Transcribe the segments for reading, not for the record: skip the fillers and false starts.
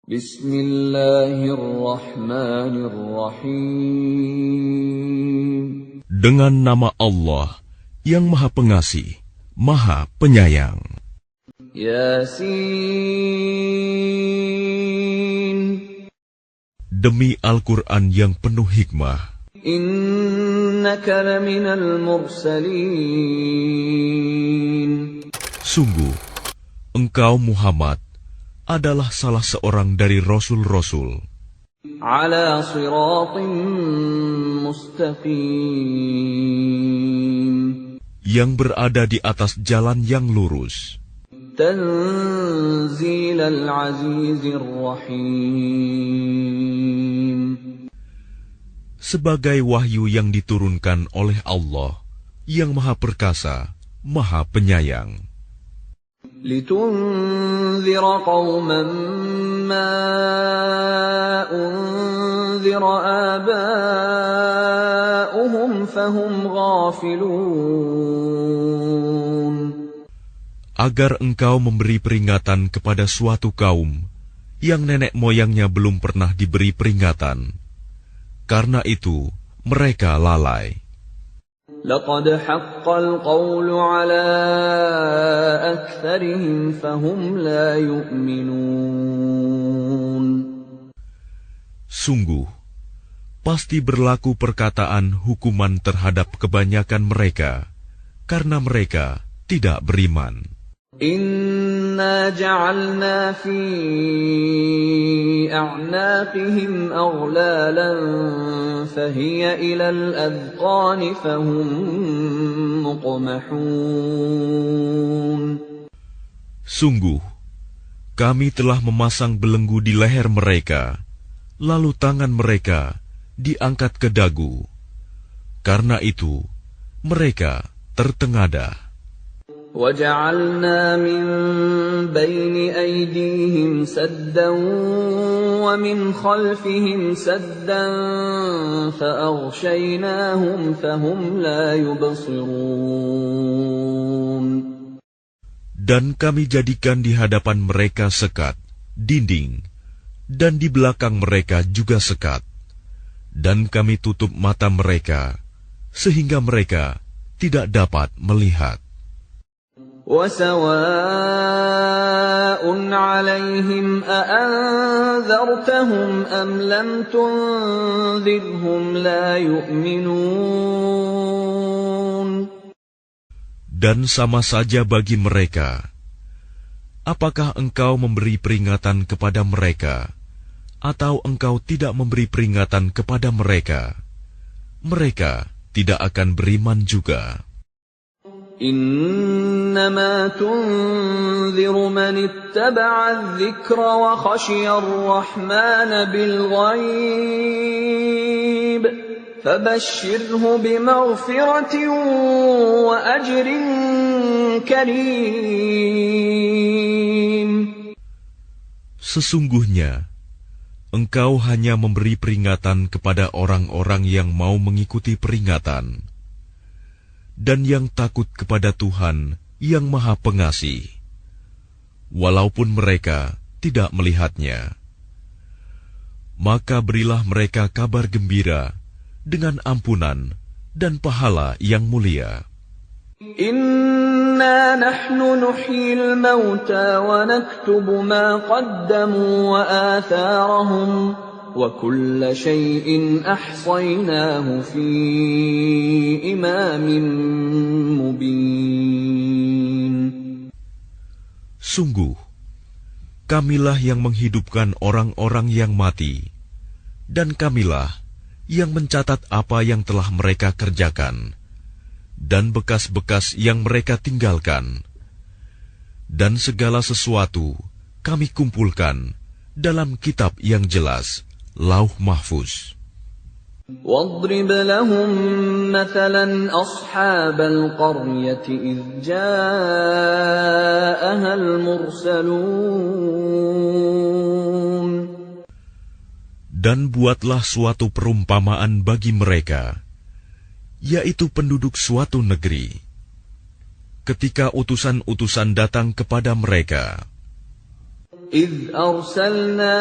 Bismillahirrahmanirrahim. Dengan nama Allah yang Maha Pengasih, Maha Penyayang. Yasin. Demi Al-Quran yang penuh hikmah. Innaka laminal mursalin. Sungguh, engkau Muhammad adalah salah seorang dari Rasul-Rasul. Ala siratim mustaqim. Yang berada di atas jalan yang lurus. Tanzilal azizir rahim. Sebagai wahyu yang diturunkan oleh Allah yang Maha Perkasa, Maha Penyayang. Litunzira qauman ma unzira aba'uhum fahum ghafilun. Agar engkau memberi peringatan kepada suatu kaum yang nenek moyangnya belum pernah diberi peringatan. Karena itu, mereka lalai. Laqad haqqal qawlu ala aktsarihim fahum la yu'minun. Sungguh, pasti berlaku perkataan hukuman terhadap kebanyakan mereka, karena mereka tidak beriman. Inna ja'alna fi a'naqihim aghlalan fahiya ilal adqani fahum muqmahun. Sungguh, kami telah memasang belenggu di leher mereka, lalu tangan mereka diangkat ke dagu. Karena itu, mereka tertengadah. وَجَعَلْنَا مِنْ بَيْنِ أَيْدِيهِمْ سَدًّا وَمِنْ خَلْفِهِمْ سَدًّا فَأَغْشَيْنَاهُمْ فَهُمْ لَا يُبْصِرُونَ. Dan kami jadikan di hadapan mereka sekat, dinding, dan di belakang mereka juga sekat. Dan kami tutup mata mereka, sehingga mereka tidak dapat melihat. وَسَوَاءٌ عَلَيْهِمْ أَأَنذَرْتَهُمْ أَمْ لَمْ تُنذِرْهُمْ لَا يُؤْمِنُونَ. Dan sama saja bagi mereka, apakah engkau memberi peringatan kepada mereka, atau engkau tidak memberi peringatan kepada mereka, mereka tidak akan beriman juga. إنما تنذر من اتبع الذكر وخشي الرحمن بالغيب فبشره بمغفرة وأجر كريم. Sesungguhnya, engkau hanya memberi peringatan kepada orang-orang yang mau mengikuti peringatan, dan yang takut kepada Tuhan yang Maha Pengasih, walaupun mereka tidak melihatnya. Maka berilah mereka kabar gembira dengan ampunan dan pahala yang mulia. Inna nahnu nuhyil mauta wa naktubu ma qaddamu wa atharahum وَكُلَّ شَيْءٍ أَحْصَيْنَاهُ فِي إِمَامٍ مُبِينٍ. Sungguh, kamilah yang menghidupkan orang-orang yang mati, dan kamilah yang mencatat apa yang telah mereka kerjakan, dan bekas-bekas yang mereka tinggalkan. Dan segala sesuatu kami kumpulkan dalam kitab yang jelas, Lauh Mahfuz. وَاضْرِبْ لَهُمْ مَثَلًا أَصْحَابَ الْقَرْيَةِ إِذْ جَاءَهَا الْمُرْسَلُونَ. Dan buatlah suatu perumpamaan bagi mereka, yaitu penduduk suatu negeri, ketika utusan-utusan datang kepada mereka. إذ أرسلنا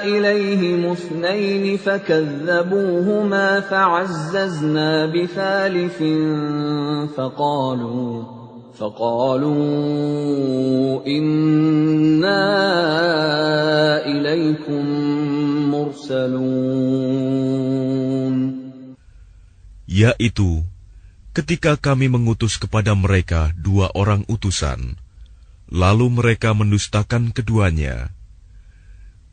إليهم اثنين فكذبوهما فعززنا بثالث فقالوا إنا إليكم مرسلون. Yaitu, ketika kami mengutus kepada mereka 2 orang utusan, lalu mereka mendustakan keduanya.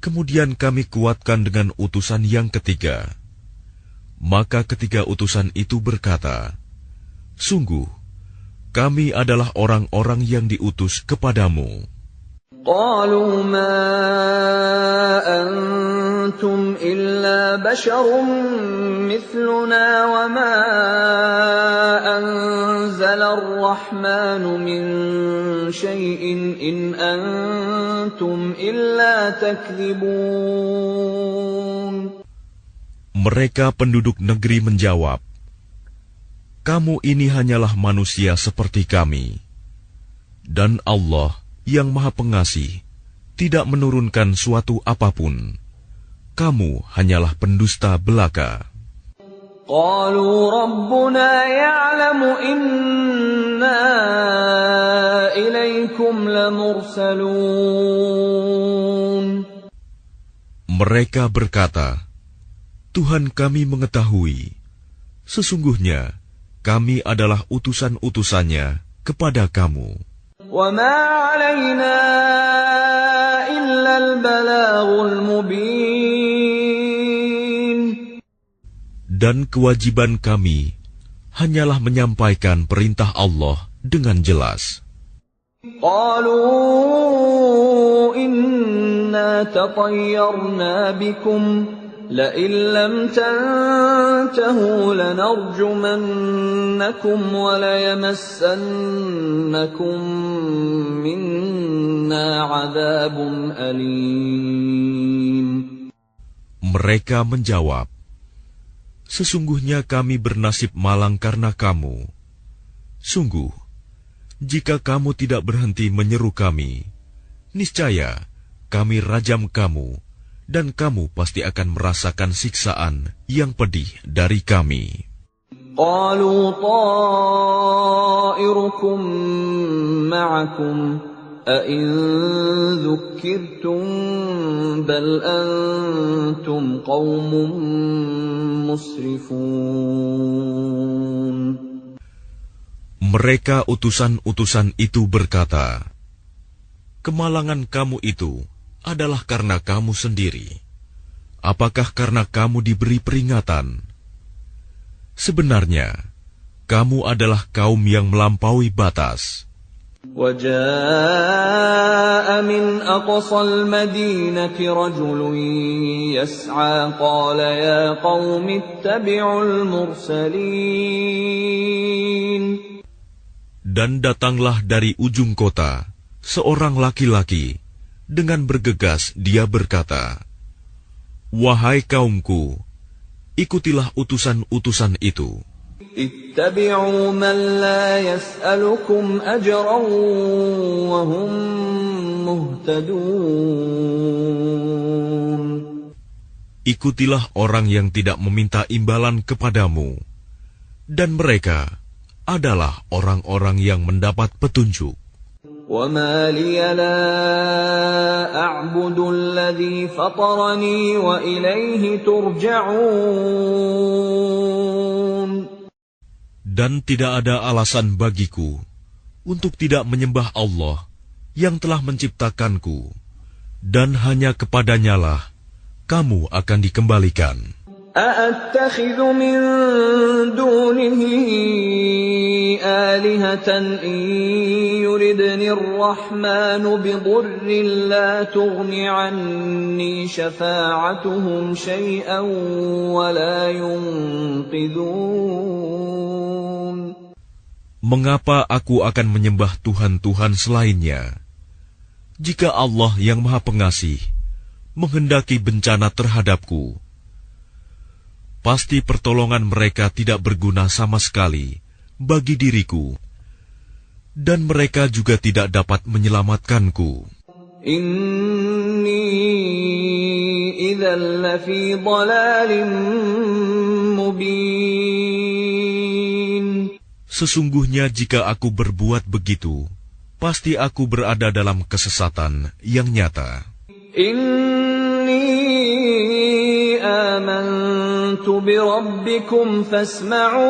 Kemudian kami kuatkan dengan utusan yang ketiga. Maka ketiga utusan itu berkata, sungguh, kami adalah orang-orang yang diutus kepadamu. قالوا ما أنتم إلا بشر مثلنا وما أنزل الرحمن من شيء إن أنتم إلا تكذبون. Mereka penduduk negeri menjawab, kamu ini hanyalah manusia seperti kami, dan Allah yang Maha Pengasih tidak menurunkan suatu apapun. Kamu hanyalah pendusta belaka. قالوا ربنا يعلم إنا إليكم لمرسلون. Mereka berkata, Tuhan kami mengetahui, sesungguhnya kami adalah utusan-utusannya kepada kamu. وَمَا عَلَيْنَا إِلَّا الْبَلَاغُ الْمُبِينُ. Dan kewajiban kami hanyalah menyampaikan perintah Allah dengan jelas. قَالُوا إِنَّا تَطَيَّرْنَا بِكُمْ لَئِن لَّمْ تَنْتَهُوا لَنَرْجُمَنَّكُمْ وَلَيَمَسَّنَّكُمْ مِنَّا عَذَابٌ أَلِيمٌ. Mereka menjawab, sesungguhnya kami bernasib malang karena kamu. Sungguh, jika kamu tidak berhenti menyeru kami, niscaya kami rajam kamu, dan kamu pasti akan merasakan siksaan yang pedih dari kami. قَالُوا طَائِرُكُمْ مَعَكُمْ أَإِن ذُكِّرْتُمْ بَلْ أَنْتُمْ قَوْمٌ مُسْرِفُونَ. Mereka utusan-utusan itu berkata, kemalangan kamu itu adalah karena kamu sendiri. Apakah karena kamu diberi peringatan? Sebenarnya, kamu adalah kaum yang melampaui batas. وَجَاءَ مِنْ أَقْصَى الْمَدِينَةِ رَجُلٌ يَسْعَى قَالَ يَا قَوْمِ اتَّبِعُوا الْمُرْسَلِينَ. Dan datanglah dari ujung kota seorang laki-laki. Dengan bergegas dia berkata, wahai kaumku, ikutilah utusan-utusan itu. Ittabi'u man la yas'alukum ajran wa hum muhtadun. Ikutilah orang yang tidak meminta imbalan kepadamu, dan mereka adalah orang-orang yang mendapat petunjuk. وَمَا لِيَ لَا أَعْبُدُ الَّذِي فَطَرَنِي وَإِلَيْهِ تُرْجَعُونَ. Dan tidak ada alasan bagiku untuk tidak menyembah Allah yang telah menciptakanku, dan hanya kepadanyalah kamu akan dikembalikan. أَأَتَّخِذُ مِن دُونِهِ آلِهَةً إِن يُرِدْنِ الرَّحْمَنُ بِضُرٍّ لَّا تُغْنِ عَنِّي شَفَاعَتُهُمْ شَيْئًا وَلَا يُنقِذُونَ. Mengapa aku akan menyembah Tuhan-Tuhan selainnya? Jika Allah yang Maha Pengasih menghendaki bencana terhadapku, pasti pertolongan mereka tidak berguna sama sekali bagi diriku, dan mereka juga tidak dapat menyelamatkanku. إِنِّي إِذًا لَّفِي ضَلَالٍ مُّبِينٍ. Sesungguhnya jika aku berbuat begitu, pasti aku berada dalam kesesatan yang nyata. Inni amantu birabbikum fasma'un.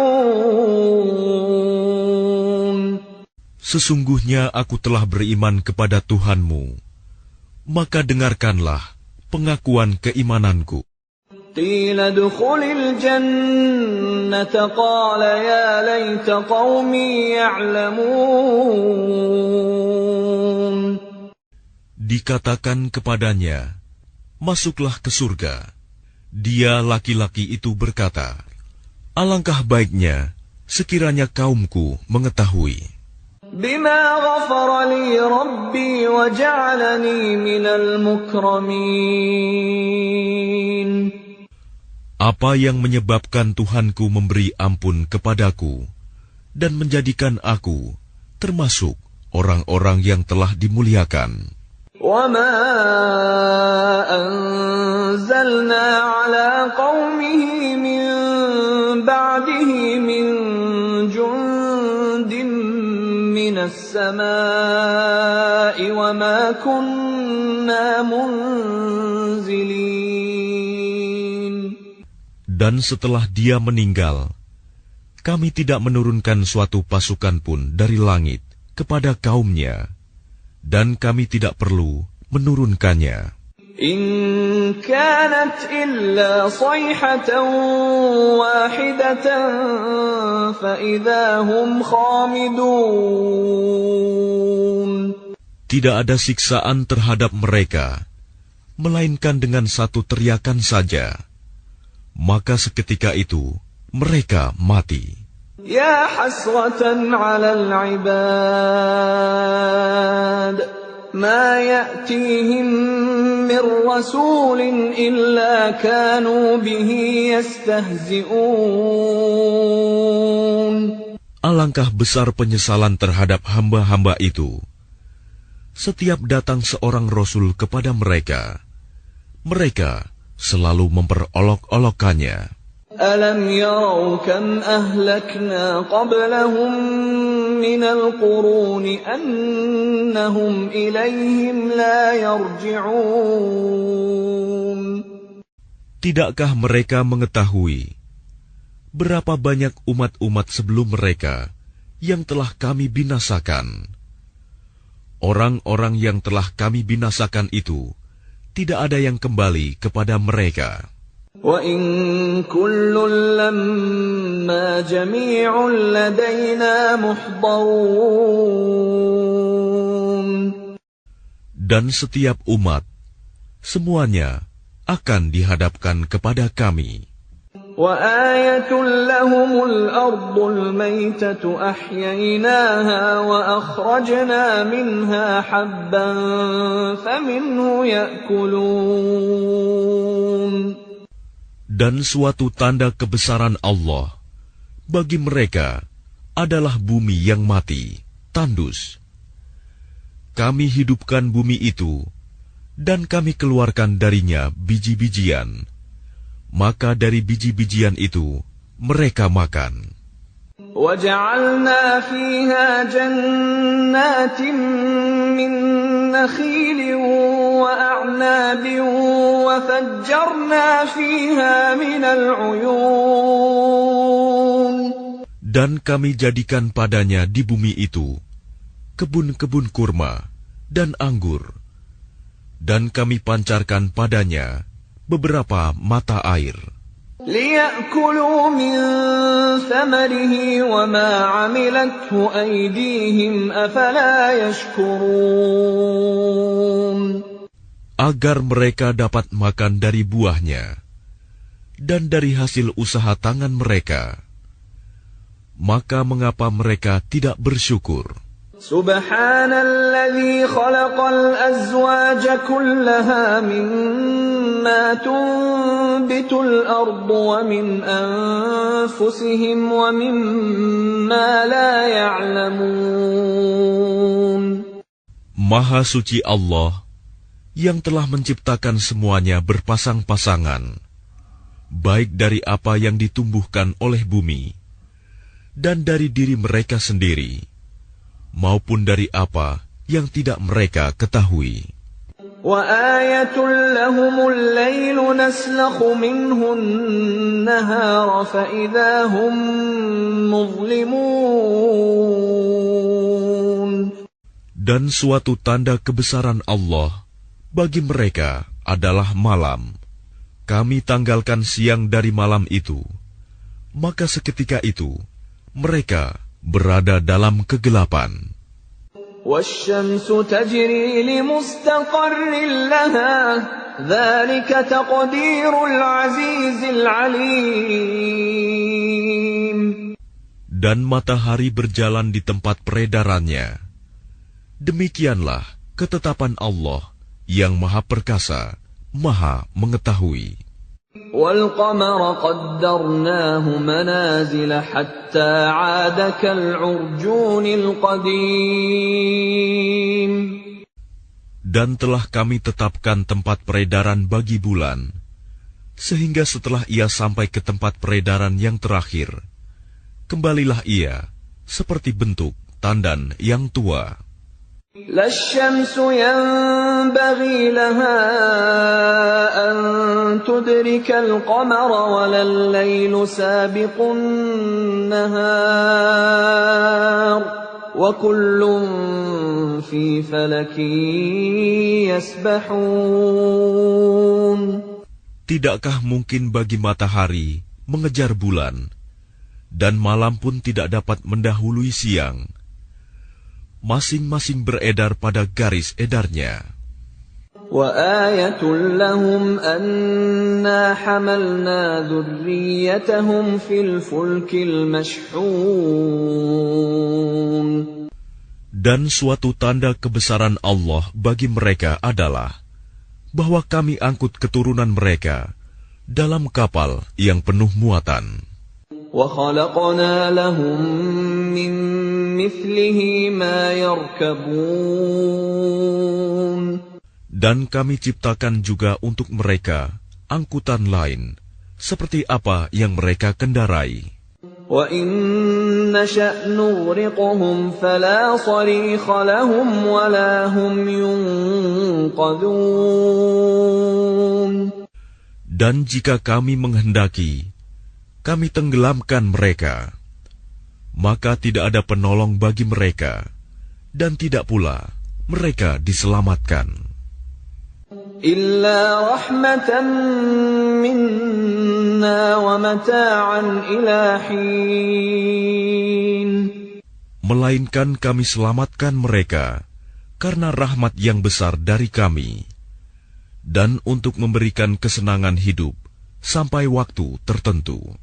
Sesungguhnya aku telah beriman kepada Tuhanmu, maka dengarkanlah pengakuan keimananku. Qila dukhulil jannata qala ya laita qaumi ya'lamun. Dikatakan kepadanya, masuklah ke surga. Dia laki-laki itu berkata, alangkah baiknya sekiranya kaumku mengetahui. Bima ghafara li rabbi wa ja'alani minal mukramin. Apa yang menyebabkan Tuhanku memberi ampun kepadaku dan menjadikan aku termasuk orang-orang yang telah dimuliakan. وَمَا أَنزَلْنَا عَلَىٰ قَوْمِهِ مِن بَعْدِهِ مِن جُندٍ مِّنَ السَّمَاءِ وَمَا كُنَّا مُنزِلِينَ. Dan setelah dia meninggal, kami tidak menurunkan suatu pasukan pun dari langit kepada kaumnya, dan kami tidak perlu menurunkannya. In kanat illa sayhatan wahidatan fa idza hum khamidun. Tidak ada siksaan terhadap mereka, melainkan dengan satu teriakan saja. Maka seketika itu mereka mati. Ya hasratan 'alal 'ibad ma ya'tihim min rasulin illa kanu bihi yastahzi'un. Alangkah besar penyesalan terhadap hamba-hamba itu. Setiap datang seorang rasul kepada mereka, mereka selalu memperolok-olokkannya. Alam yarau kam ahlakna qablahum minal quruni annahum ilayhim la yarji'un. Tidakkah mereka mengetahui berapa banyak umat-umat sebelum mereka yang telah kami binasakan? Orang-orang yang telah kami binasakan itu tidak ada yang kembali kepada mereka. Wa in kullun lamma jami'un ladaina muhdarun. Dan setiap umat, semuanya akan dihadapkan kepada kami. Wa ayatun lahumul ardul maytatu ahyaynaha wa akhrajna minha habban faminhu ya'kulun. Dan suatu tanda kebesaran Allah bagi mereka adalah bumi yang mati, tandus. Kami hidupkan bumi itu, dan kami keluarkan darinya biji-bijian. Maka dari biji-bijian itu mereka makan. وَجَعَلْنَا فِيهَا جَنَّاتٍ مِّن نَّخِيلٍ وَأَعْنَابٍ وَفَجَّرْنَا فِيهَا مِنَ الْعُيُونِ. Dan kami jadikan padanya di bumi itu kebun-kebun kurma dan anggur, dan kami pancarkan padanya beberapa mata air. لِيَأْكُلُوا مِن ثَمَرِهِ وَمَا عَمِلَتْهُ أَيْدِيهِمْ أَفَلَا يَشْكُرُونَ. Agar mereka dapat makan dari buahnya dan dari hasil usaha tangan mereka. Maka mengapa mereka tidak bersyukur? Subhanalladzi khalaqal azwaja kullaha mimma tunbitul ardu wa min anfusihim wa mimma la ya'lamun. Maha suci Allah yang telah menciptakan semuanya berpasang-pasangan, baik dari apa yang ditumbuhkan oleh bumi, dan dari diri mereka sendiri, maupun dari apa yang tidak mereka ketahui. وَآيَةٌ لَهُمُ اللَّيْلُ نَسْلَخُ مِنْهُ النَّهَارَ فَإِذَا هُمْ مُظْلِمُونَ. Dan suatu tanda kebesaran Allah bagi mereka adalah malam. Kami tanggalkan siang dari malam itu, maka seketika itu mereka berada dalam kegelapan. وَالشَّمْسُ تَجْرِي لِمُسْتَقَرٍّ لَهَا ذَلِكَ تَقْدِيرُ الْعَزِيزِ الْعَلِيمِ. Dan matahari berjalan di tempat peredarannya. Demikianlah ketetapan Allah yang Maha Perkasa, Maha Mengetahui. وَالْقَمَرَ قَدَّرْنَاهُ مَنَازِلَ حَتَّى عَادَ كَالْعُرْجُونِ الْقَدِيمِ. Dan telah kami tetapkan tempat peredaran bagi bulan, sehingga setelah ia sampai ke tempat peredaran yang terakhir, kembalilah ia seperti bentuk tandan yang tua. لَا الشَّمْسُ يَنبَغِي لَهَا أَن تُدْرِكَ الْقَمَرَ وَلَا اللَّيْلُ سَابِقُ النَّهَارِ وَكُلٌّ فِي فَلَكٍ يَسْبَحُونَ. Tidakkah mungkin bagi matahari mengejar bulan, dan malam pun tidak dapat mendahului siang? Masing-masing beredar pada garis edarnya. وَآيَةٌ لَهُمْ أَنَّا حَمَلْنَا ذُرِّيَّتَهُمْ فِي الْفُلْكِ الْمَشْحُونِ. Dan suatu tanda kebesaran Allah bagi mereka adalah bahwa kami angkut keturunan mereka dalam kapal yang penuh muatan. وَخَلَقْنَا لَهُم مِّن مِّثْلِهِ مَا يَرْكَبُونَ. Dan kami ciptakan juga untuk mereka angkutan lain, seperti apa yang mereka kendarai. وَإِن نَّشَأْ نُغْرِقْهُمْ فَلَا صَرِيخَ لَهُمْ وَلَا هُمْ يُنقَذُونَ. Dan jika kami menghendaki, kami tenggelamkan mereka, maka tidak ada penolong bagi mereka, dan tidak pula mereka diselamatkan. إِلَّا رَحْمَةً مِّنَّا وَمَتَاعًا إِلَىٰ حِينٍ. Melainkan kami selamatkan mereka karena rahmat yang besar dari kami, dan untuk memberikan kesenangan hidup sampai waktu tertentu.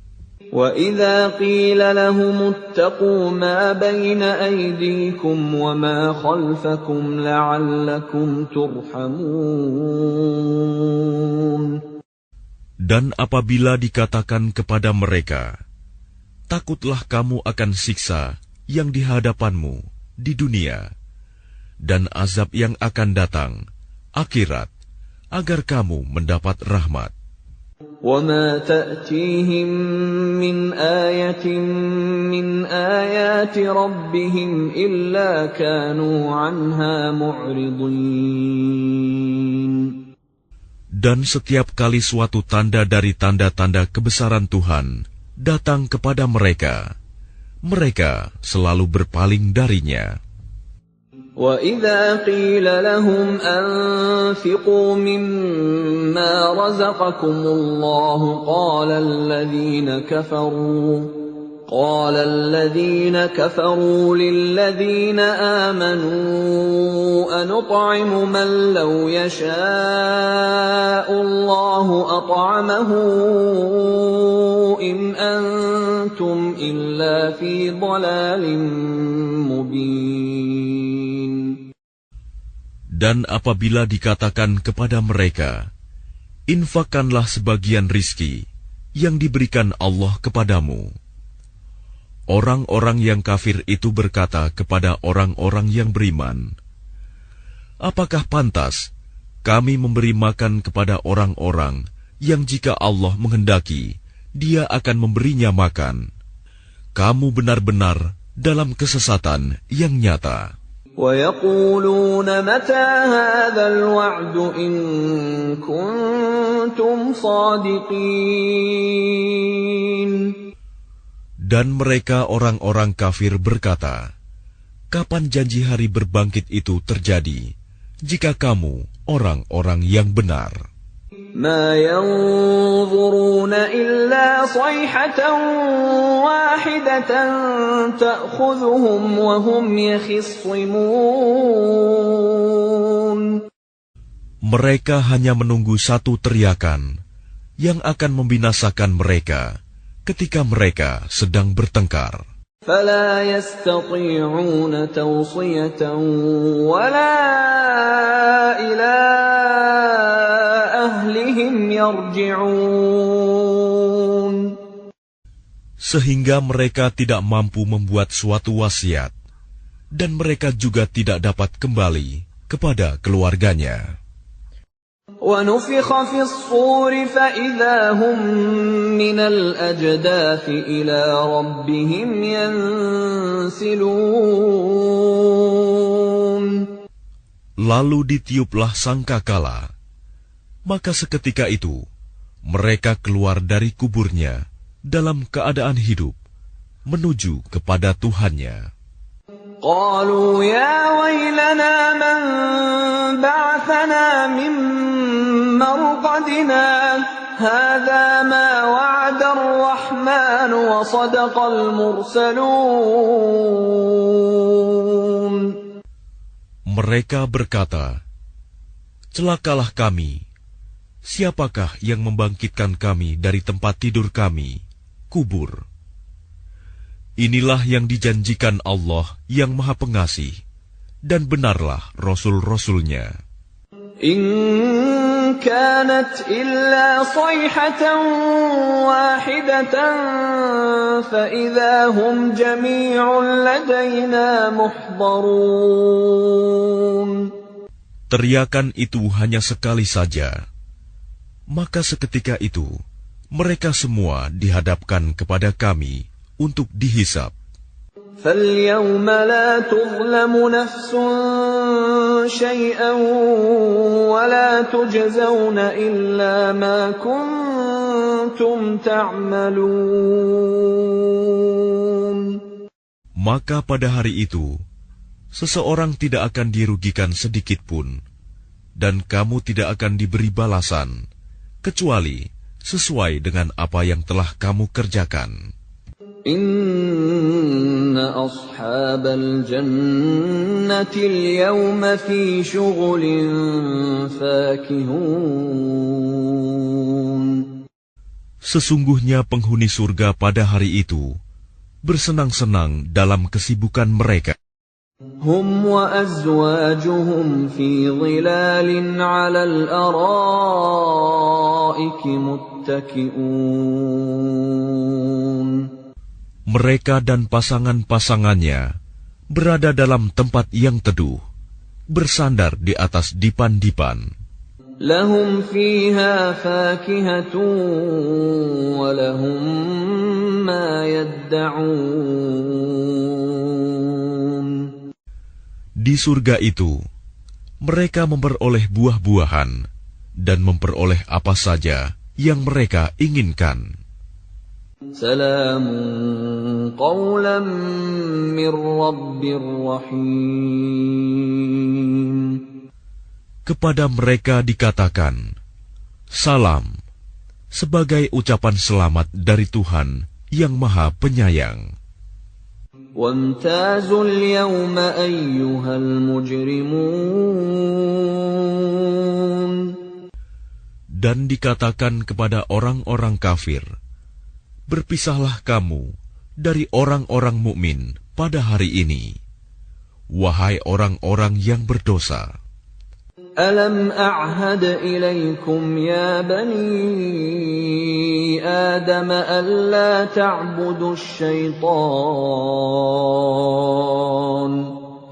وَإِذَا قِيلَ لَهُمُ اتَّقُوا مَا بَيْنَ أَيْدِيكُمْ وَمَا خَلْفَكُمْ لَعَلَّكُمْ تُرْحَمُونَ. Dan apabila dikatakan kepada mereka, takutlah kamu akan siksa yang di hadapanmu di dunia, dan azab yang akan datang, akhirat, agar kamu mendapat rahmat. وَمَا تَأْتِيهِم مِّنْ آيَةٍ مِّنْ آيَاتِ رَبِّهِمْ إِلَّا كَانُوا عَنْهَا مُعْرِضِينَ. Dan setiap kali suatu tanda dari tanda-tanda kebesaran Tuhan datang kepada mereka, mereka selalu berpaling darinya. وَإِذَا قِيلَ لَهُمْ أَنفِقُوا مِمَّا رَزَقَكُمُ اللَّهُ قَالَ الَّذِينَ كَفَرُوا لِلَّذِينَ آمَنُوا أَنُطْعِمُ مَن لَّوْ يَشَاءُ اللَّهُ أَطْعَمَهُ إِنْ أَنتُمْ إِلَّا فِي ضَلَالٍ مُّبِينٍ. Dan apabila dikatakan kepada mereka, infakkanlah sebagian rizki yang diberikan Allah kepadamu. Orang-orang yang kafir itu berkata kepada orang-orang yang beriman, apakah pantas kami memberi makan kepada orang-orang yang jika Allah menghendaki, Dia akan memberinya makan. Kamu benar-benar dalam kesesatan yang nyata. وَيَقُولُونَ مَتَى هَذَا الْوَعْدُ إِن كُنتُمْ صَادِقِينَ. Dan mereka orang-orang kafir berkata, kapan janji hari berbangkit itu terjadi, jika kamu orang-orang yang benar? مَا يَنظُرُونَ إِلَّا صَيْحَةً وَاحِدَةً تَأْخُذُهُمْ وَهُمْ يَخِصِّمُونَ. Mereka hanya menunggu satu teriakan yang akan membinasakan mereka ketika mereka sedang bertengkar. فَلَا يَسْتَطِيعُونَ تَوْصِيَةً وَلَا إِلَىٰ أَهْلِهِمْ يَرْجِعُونَ. Sehingga mereka tidak mampu membuat suatu wasiat, dan mereka juga tidak dapat kembali kepada keluarganya. وَنُفِخَ فِي الصُّورِ فَإِذَا هُم مِّنَ الْأَجْدَاثِ إِلَىٰ رَبِّهِمْ يَنسِلُونَ. Lalu ditiuplah sangkakala, maka seketika itu mereka keluar dari kuburnya dalam keadaan hidup menuju kepada Tuhannya. قالوا يا ويلنا من بعثنا من مرقدنا هذا ما وعد الرحمن وصدق المرسلون. Mereka berkata, celakalah kami. Siapakah yang membangkitkan kami dari tempat tidur kami, kubur? Inilah yang dijanjikan Allah yang Maha Pengasih, dan benarlah Rasul-Rasulnya. إن كانت إلا صيحة واحدة فإذا هم جميع لدينا محضرون. Teriakan itu hanya sekali saja, maka seketika itu mereka semua dihadapkan kepada kami untuk dihisab. فَالْيَوْمَ لَا تُظْلَمُ نَفْسٌ شَيْئًا وَلَا تُجْزَوْنَ إِلَّا مَا كُنتُمْ تَعْمَلُونَ. Maka pada hari itu, seseorang tidak akan dirugikan sedikit pun, dan kamu tidak akan diberi balasan, kecuali sesuai dengan apa yang telah kamu kerjakan. Inna ashabal jannati al-yawma fi shughulin fakihun. Sesungguhnya penghuni surga pada hari itu bersenang-senang dalam kesibukan mereka. Hum wa azwajuhum fi dhilalin 'ala al-ara'iki muttaki'un. Mereka dan pasangan-pasangannya berada dalam tempat yang teduh, bersandar di atas dipan-dipan. Lahum fiha fakihatun wa lahum ma yadda'un. Di surga itu, mereka memperoleh buah-buahan dan memperoleh apa saja yang mereka inginkan. Salamun qawlan min Rabbir Rahim. Kepada mereka dikatakan, salam, sebagai ucapan selamat dari Tuhan yang Maha Penyayang. Wamtazul yawma ayyuhal mujrimun. Dan dikatakan kepada orang-orang kafir, berpisahlah kamu dari orang-orang mukmin pada hari ini, wahai orang-orang yang berdosa. Alam a'had ilaikum ya bani Adam alla ta'budu syaitan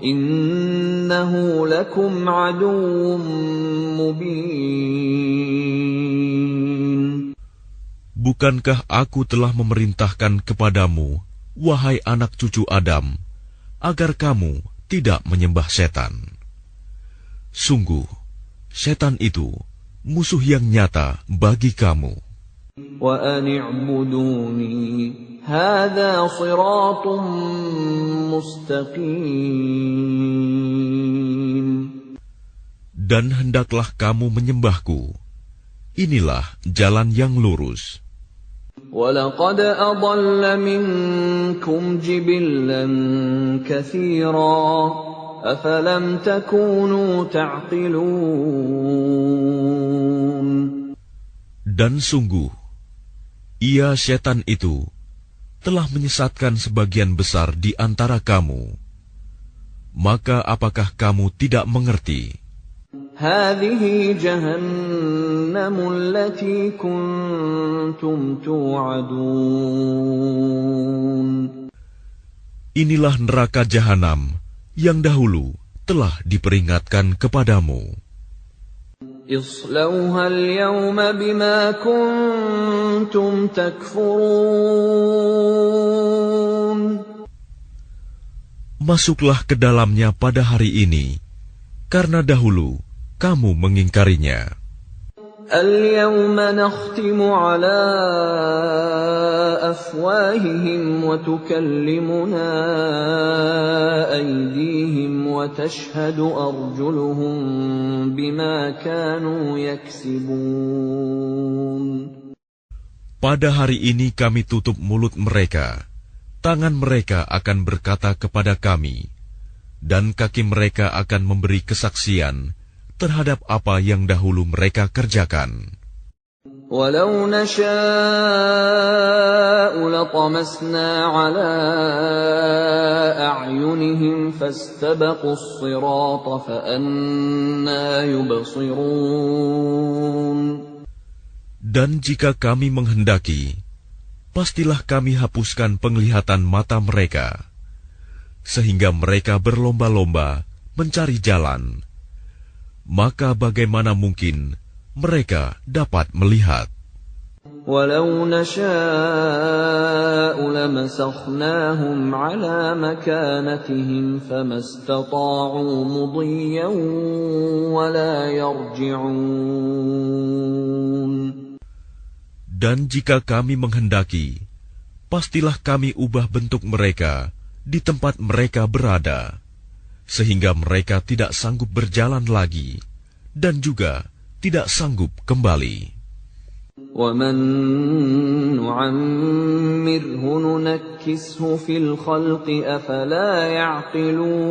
إِنَّهُ لَكُمْ عَدُوٌّ مُبِينٌ. Bukankah aku telah memerintahkan kepadamu, wahai anak cucu Adam, agar kamu tidak menyembah setan? Sungguh, setan itu musuh yang nyata bagi kamu. وَأَنِ اعْبُدُونِي هَذَا صِرَاطٌ مُسْتَقِيمٌ. Dan hendaklah kamu menyembahku. Inilah jalan yang lurus. وَلَقَدْ أَضَلَّ مِنكُمْ جِبِلًّا كَثِيرًا أَفَلَمْ تَكُونُوا تَعْقِلُونَ. Dan sungguh, ia setan itu telah menyesatkan sebagian besar di antara kamu. Maka apakah kamu tidak mengerti? هَذِهِ جَهَنَّمُ الَّتِي كُنتُمْ تُوعَدُونَ. Inilah neraka jahanam yang dahulu telah diperingatkan kepadamu. اصْلَوْهَا الْيَوْمَ بِمَا كُنتُمْ تَكْفُرُونَ. Masuklah ke dalamnya pada hari ini, karena dahulu kamu mengingkarinya. الْيَوْمَ نَخْتِمُ عَلَى أَفْوَاهِهِمْ وَتُكَلِّمُنَا أَيْدِيهِمْ وَتَشْهَدُ أَرْجُلُهُم بِمَا كَانُوا يَكْسِبُونَ. Pada hari ini kami tutup mulut mereka, tangan mereka akan berkata kepada kami, dan kaki mereka akan memberi kesaksian terhadap apa yang dahulu mereka kerjakan. وَلَوْ نَشَاءُ لَطَمَسْنَا عَلَى أَعْيُنِهِمْ فَاسْتَبَقُوا الصِّرَاطَ فَأَنَّىٰ يُبْصِرُونَ. Dan jika kami menghendaki, pastilah kami hapuskan penglihatan mata mereka, sehingga mereka berlomba-lomba mencari jalan. Maka bagaimana mungkin mereka dapat melihat? وَلَوْ نَشَاءُ لَمَسَخْنَاهُمْ عَلَى مَكَانَتِهِمْ فَمَا اسْتَطَاعُوا مُضِيًّا وَلَا يَرْجِعُونَ. Dan jika kami menghendaki, pastilah kami ubah bentuk mereka di tempat mereka berada, sehingga mereka tidak sanggup berjalan lagi, dan juga tidak sanggup kembali. وَمَن نُّعَمِّرْهُ نُنَكِّسْهُ فِي الْخَلْقِ أَفَلَا يَعْقِلُونَ.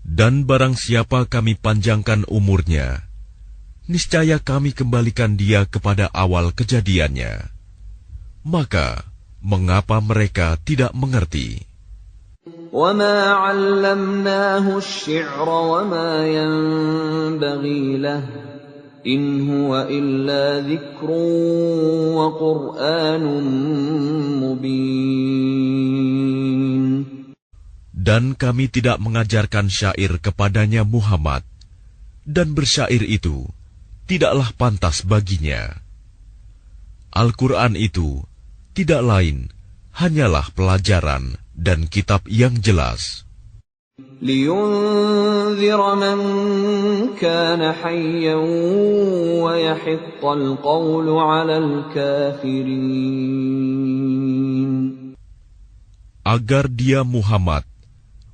Dan barang siapa kami panjangkan umurnya, niscaya kami kembalikan dia kepada awal kejadiannya. Maka, mengapa mereka tidak mengerti? وَمَا عَلَّمْنَاهُ الشِّعْرَ وَمَا يَنبَغِي لَهُ إِنْ هُوَ إِلَّا ذِكْرٌ وَقُرْآنٌ مُبِينٌ. Dan kami tidak mengajarkan syair kepadanya Muhammad, dan bersyair itu tidaklah pantas baginya. Al-Quran itu tidak lain hanyalah pelajaran dan kitab yang jelas. لِيُنذِرَ مَن كَانَ حَيًّا وَيَحِقَّ الْقَوْلُ عَلَى الْكَافِرِينَ. Agar dia Muhammad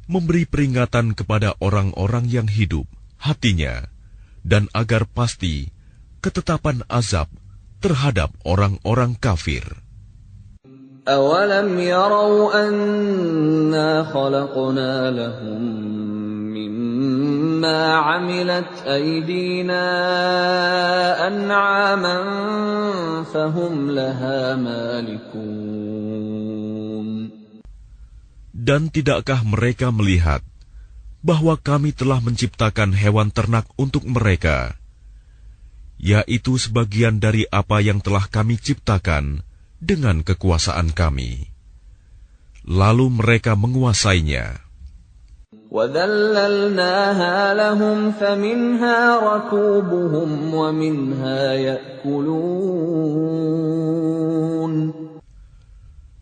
memberi peringatan kepada orang-orang yang hidup hatinya, dan agar pasti ketetapan azab terhadap orang-orang kafir. أَوَلَمْ يَرَوْا أَنَّا خَلَقْنَا لَهُم مِّمَّا عَمِلَتْ أَيْدِينَا أَنْعَامًا فَهُمْ لَهَا مَالِكُونَ. Dan tidakkah mereka melihat bahwa kami telah menciptakan hewan ternak untuk mereka, yaitu sebagian dari apa yang telah kami ciptakan dengan kekuasaan kami. lalu mereka menguasainya. وَذَلَّلْنَاهَا لَهُمْ فَمِنْهَا رَكُوبُهُمْ وَمِنْهَا يَأْكُلُونَ.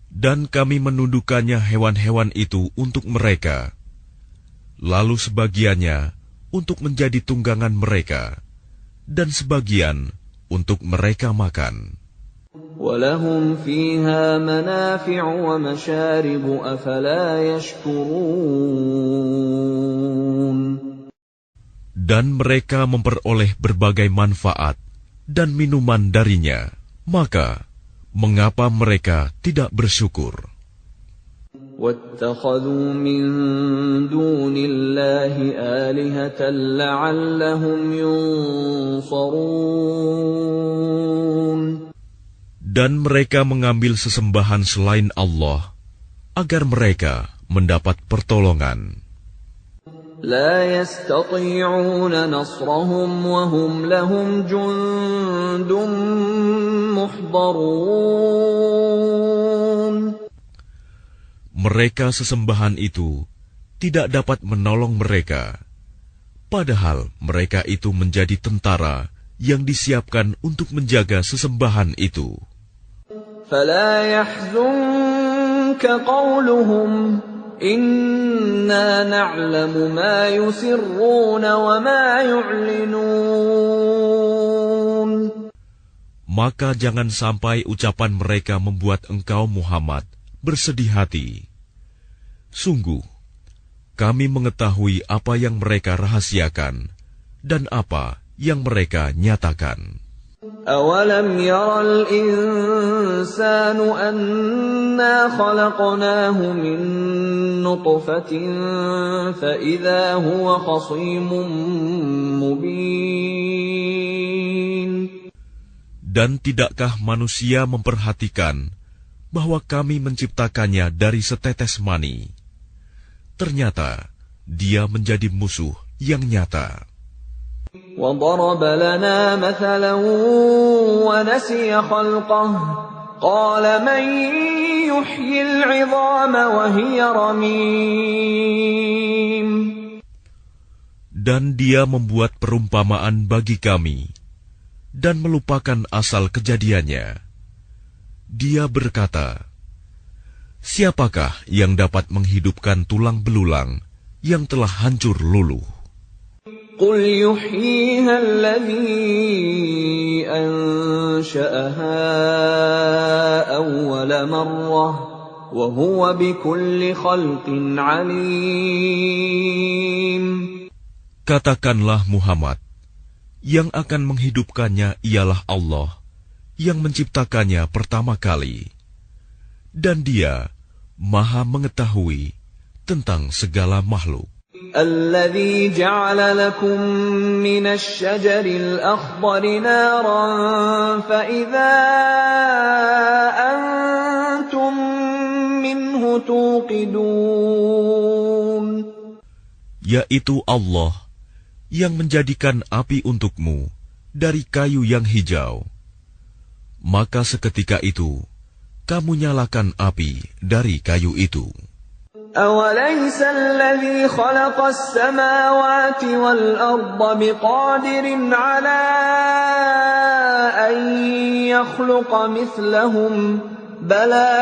Dan kami menundukkannya hewan-hewan itu untuk mereka, lalu sebagiannya untuk menjadi tunggangan mereka, dan sebagian untuk mereka makan. وَلَهُمْ فِيهَا مَنَافِعُ وَمَشَارِبُ أَفَلَا يَشْكُرُونَ. Dan mereka memperoleh berbagai manfaat dan minuman darinya, maka mengapa mereka tidak bersyukur? وَاتَّخَذُوا مِن دُونِ اللَّهِ آلِهَةً لَّعَلَّهُمْ يُنصَرُونَ. Dan mereka mengambil sesembahan selain Allah, agar mereka mendapat pertolongan. لا يستطيعون نصرهم وهم لهم جند محضرون. Mereka sesembahan itu tidak dapat menolong mereka, padahal mereka itu menjadi tentara yang disiapkan untuk menjaga sesembahan itu. فلا يحزنك قولهم إنا نعلم ما يسرون وما يعلنون. Maka jangan sampai ucapan mereka membuat engkau Muhammad bersedih hati. Sungguh, kami mengetahui apa yang mereka rahasiakan dan apa yang mereka nyatakan. أَوَلَمْ يَرَ الْإِنسَانُ أَنَّا خَلَقْنَاهُ مِن نُّطْفَةٍ فَإِذَا هُوَ خَصِيمٌ مُّبِينٌ. Dan tidakkah manusia memperhatikan bahwa kami menciptakannya dari setetes mani? Ternyata dia menjadi musuh yang nyata. وَضَرَبَ لَنَا مَثَلًا وَنَسِيَ خَلْقَهُ قَالَ مَن يُحْيِي الْعِظَامَ وَهِيَ رَمِيمٌ. Dan dia membuat perumpamaan bagi kami dan melupakan asal kejadiannya. Dia berkata, siapakah yang dapat menghidupkan tulang belulang yang telah hancur luluh? قُلْ يُحْيِيهَا الَّذِي أَنشَأَهَا أَوَّلَ مَرَّةٍ وَهُوَ بِكُلِّ خَلْقٍ عَلِيمٌ. Katakanlah Muhammad, yang akan menghidupkannya ialah Allah, yang menciptakannya pertama kali. Dan dia Maha mengetahui tentang segala makhluk. الَّذِي جَعَلَ لَكُم مِّنَ الشَّجَرِ الْأَخْضَرِ نَارًا فَإِذَا أَنتُم مِّنْهُ تُوقِدُونَ. Yaitu Allah yang menjadikan api untukmu dari kayu yang hijau. Maka seketika itu kamu nyalakan api dari kayu itu. أَوَلَيْسَ الَّذِي خَلَقَ السَّمَاوَاتِ وَالْأَرْضَ بِقَادِرٍ عَلَىٰ أَن يَخْلُقَ مِثْلَهُم ۚ بَلَىٰ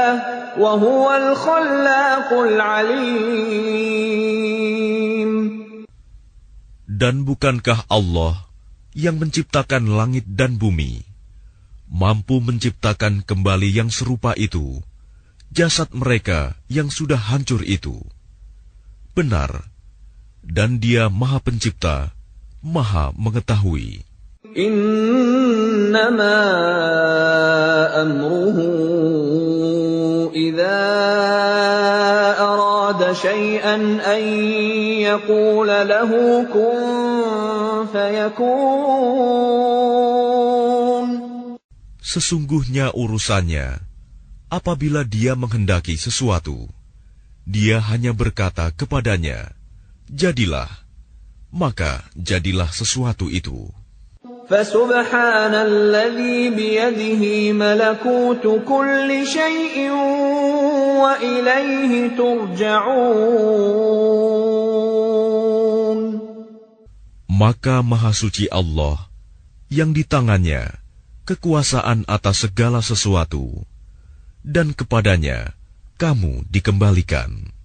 وَهُوَ الْخَلَّاقُ الْعَلِيمُ. Dan bukankah Allah yang menciptakan langit dan bumi, mampu menciptakan kembali yang serupa itu, jasad mereka yang sudah hancur itu? Benar, dan Dia Maha Pencipta, Maha Mengetahui. Innama amruhu idza arada syai'an an yaqula lahu kun fayakun. Sesungguhnya urusannya, apabila Dia menghendaki sesuatu, Dia hanya berkata kepadanya, jadilah, maka jadilah sesuatu itu. Fasubhanalladzi biyadihi malakutu kulli syai'in وإليه ترجعون. Maka Maha Suci Allah, yang di tangannya kekuasaan atas segala sesuatu, dan kepadanya kamu dikembalikan.